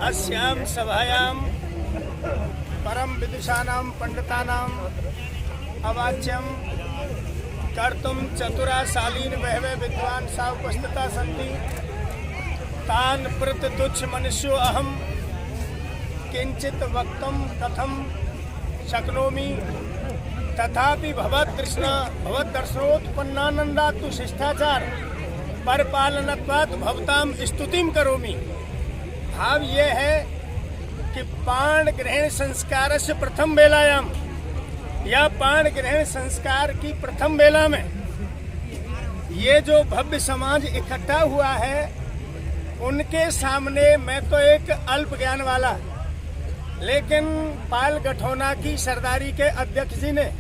अस्यां सभायां परम विदुषाणां पंडितानां अवाच्यं कर्तुं चतुराशालीन बहवे विद्वांसा उपस्थिता सन्ति। तान् प्रति तुच्छ मनुष्यो अहं किंचित वक्तुं कथं शक्नोमि। तथापि भवद्दर्शनोत्पन्नानन्दात् तु शिष्टाचार परपालनत्वात् भवतां स्तुतिं करोमि। भाव ये है कि पाण ग्रहण संस्कार से प्रथम बेलायाम या पाण ग्रहण संस्कार की प्रथम बेला में ये जो भव्य समाज इकट्ठा हुआ है, उनके सामने मैं तो एक अल्प ज्ञान वाला, लेकिन पाल गठौना की सरदारी के अध्यक्ष जी ने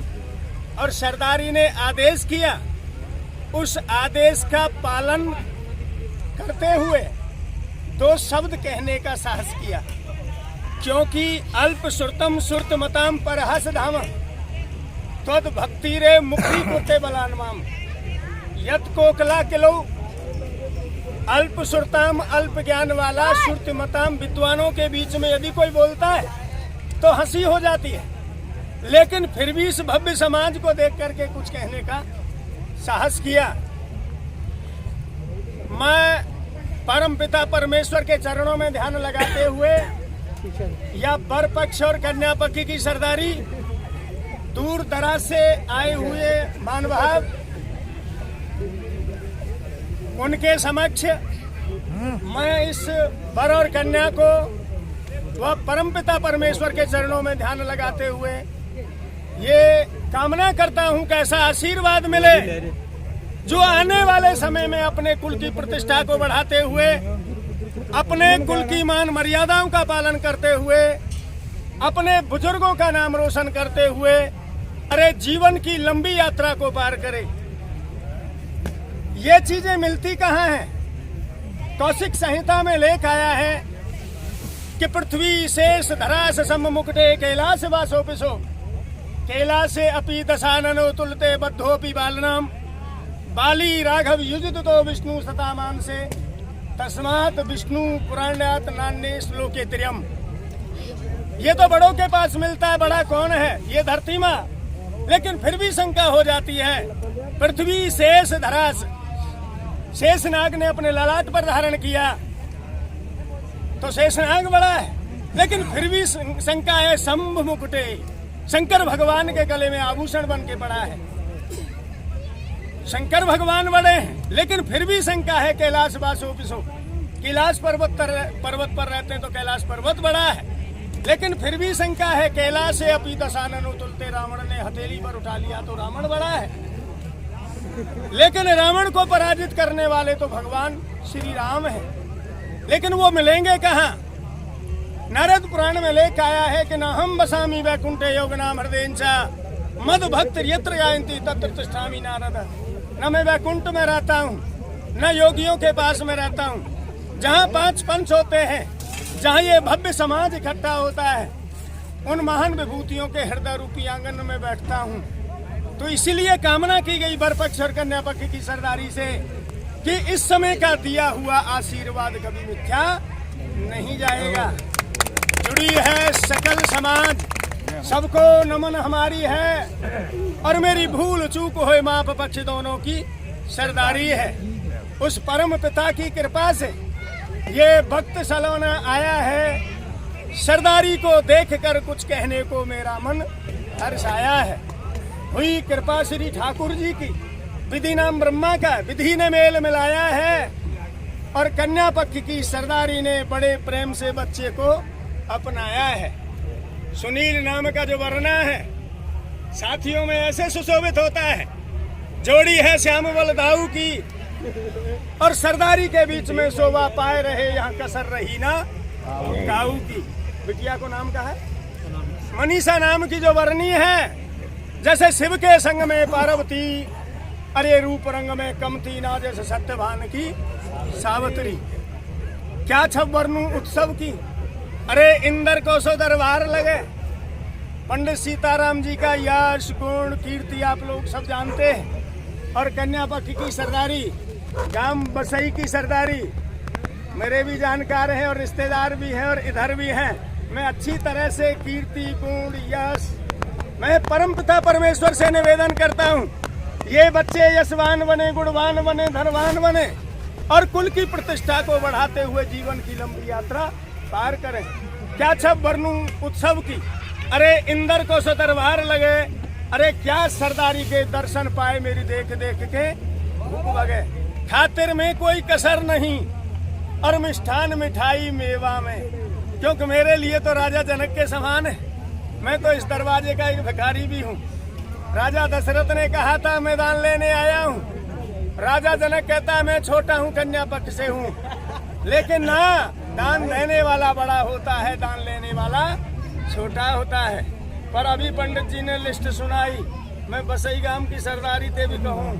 और सरदारी ने आदेश किया, उस आदेश का पालन करते हुए दो शब्द कहने का साहस किया। क्योंकि अल्प श्रुतम श्रुत मताम परहस धाम त्वद भक्ति रे मुक्ति कुते बलानमाम यत कोकला किलो। अल्प श्रुताम अल्प ज्ञान वाला श्रुति मताम विद्वानों के बीच में यदि कोई बोलता है तो हंसी हो जाती है, लेकिन फिर भी इस भव्य समाज को देख करके कुछ कहने का साहस किया। मैं परम पिता परमेश्वर के चरणों में ध्यान लगाते हुए या वर पक्ष और कन्या पक्ष की सरदारी दूर दराज से आए हुए मानभाव उनके समक्ष मैं इस वर और कन्या को वह परमपिता परमेश्वर के चरणों में ध्यान लगाते हुए ये कामना करता हूं कि ऐसा आशीर्वाद मिले जो आने वाले समय में अपने कुल की प्रतिष्ठा को बढ़ाते हुए, अपने कुल की मान मर्यादाओं का पालन करते हुए, अपने बुजुर्गों का नाम रोशन करते हुए अरे जीवन की लंबी यात्रा को पार करे। ये चीजें मिलती कहाँ हैं? कौशिक संहिता में लेख आया है कि पृथ्वी शेष धरा सम मुकुटे कैलाश वासो पिसो कैलाशे अपि दशाननो तुलते बद्धोपि बालनाम बाली राघव युजित तो विष्णु सतामान से तस्मात विष्णु पुराणात नान्य श्लोके त्रियम। ये तो बड़ों के पास मिलता है, बड़ा कौन है? ये धरती माँ। लेकिन फिर भी शंका हो जाती है, पृथ्वी शेष धरास, शेषनाग ने अपने ललाट पर धारण किया तो शेषनाग बड़ा है, लेकिन फिर भी शंका है शंभ मुकुटे, शंकर भगवान के गले में आभूषण बन के पड़ा है। शंकर भगवान बड़े हैं, लेकिन फिर भी शंका है कैलाश वासो पिसो। कैलाश पर्वत पर रहते हैं तो कैलाश पर्वत बड़ा है, लेकिन फिर भी शंका है कैलाश से अपि दशाननो तुलते, रावण ने हथेली पर उठा लिया तो रावण बड़ा है। लेकिन रावण को पराजित करने वाले तो भगवान श्री राम है, लेकिन वो मिलेंगे कहाँ? नारद पुराण में लेख आया है कि न हम बसामी वैकुंठे योग नाम हृदयंचा मद भक्त यत्र गायन्ति तत्र तिष्ठामि नारद। न मैं वैकुंठ में रहता हूँ, न योगियों के पास में रहता हूँ, जहाँ पांच पंच होते हैं, जहाँ ये भव्य समाज इकट्ठा होता है, उन महान विभूतियों के हृदय रूपी आंगन में बैठता हूँ। तो इसीलिए कामना की गई वर पक्ष और कन्या पक्ष की सरदारी से कि इस समय का दिया हुआ आशीर्वाद कभी मिथ्या नहीं जाएगा। जुड़ी है सकल समाज, सबको नमन हमारी है और मेरी भूल चूक होए माप पक्ष दोनों की सरदारी है। उस परम पिता की कृपा से ये भक्त सलोना आया है। सरदारी को देखकर कुछ कहने को मेरा मन हर्षाया है। हुई कृपा श्री ठाकुर जी की, विधि नाम ब्रह्मा का विधि ने मेल मिलाया है और कन्या पक्ष की सरदारी ने बड़े प्रेम से बच्चे को अपनाया है। सुनील नाम का जो वरना है साथियों में ऐसे सुशोभित होता है। जोड़ी है श्याम बलदाऊ की और सरदारी के बीच में शोभा पाए रहे यहाँ कसर रही ना काऊ की। बिटिया को नाम का है मनीषा नाम की जो वरनी है, जैसे शिव के संग में पार्वती, अरे रूप रंग में कमती ना जैसे सत्यभान की सावत्री। क्या छब वर्णु उत्सव की, अरे इंद्र को सो दरबार लगे। पंडित सीताराम जी का यश गुण कीर्ति आप लोग सब जानते हैं। और कन्या पक्ष की सरदारी, गांव बसई की सरदारी, मेरे भी जानकार हैं और रिश्तेदार भी हैं और इधर भी हैं। मैं अच्छी तरह से कीर्ति गुण यश मैं परम पिता परमेश्वर से निवेदन करता हूँ, ये बच्चे यशवान बने, गुणवान बने, धनवान बने और कुल की प्रतिष्ठा को बढ़ाते हुए जीवन की लंबी यात्रा पार करें। क्या छब वर्णू उत्सव की, अरे इंदर को सदरबार लगे, अरे क्या सरदारी के दर्शन पाए मेरी देख देख के भूख लगे। खातिर में कोई कसर नहीं और मिष्ठान मिठाई मेवा में, क्योंकि मेरे लिए तो राजा जनक के समान है। मैं तो इस दरवाजे का एक भिखारी भी हूँ। राजा दशरथ ने कहा था मैं दान लेने आया हूँ, राजा जनक कहता है मैं छोटा हूँ, कन्या पक्ष से हूँ। लेकिन ना, दान देने वाला बड़ा होता है, दान लेने वाला छोटा होता है। पर अभी पंडित जी ने लिस्ट सुनाई, मैं बसई गांव की सरदारी ते भी कहूँ,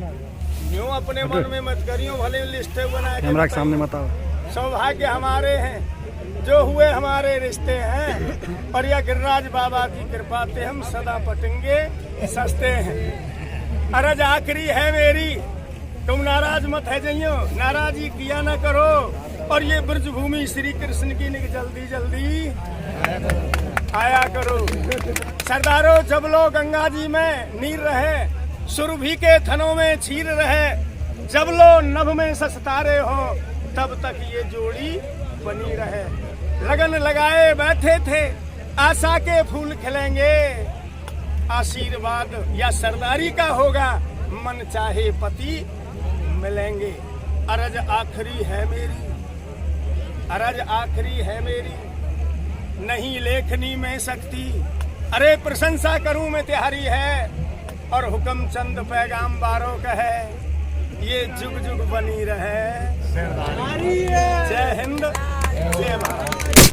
यूँ अपने मन में मत करियो, भले लिस्ट बना के सामने मत आओ। सौभाग्य हमारे हैं जो हुए हमारे रिश्ते हैं, और यह गिरिराज बाबा की कृपा से हम सदा पटेंगे सस्ते हैं। अरज आखिरी है मेरी, तुम नाराज मत है जइयो, नाराजी किया न करो, और ये ब्रजभूमि श्री कृष्ण की निक जल्दी जल्दी आया करो। सरदारों जब लो गंगा जी में नीर रहे, सुरभि के थनों में छीर रहे, जब लो नभ में सस्तारे हो, तब तक ये जोड़ी बनी रहे। लगन लगाए बैठे थे, आशा के फूल खिलेंगे, आशीर्वाद या सरदारी का होगा, मन चाहे पति मिलेंगे। अरज आखिरी है मेरी, अरज आखिरी है मेरी, नहीं लेखनी में शक्ति, अरे प्रशंसा करूं मैं तिहारी है, और हुक्म चंद पैगाम बारों का है, ये जुग जुग बनी रहे। जय हिंद, जय भारत।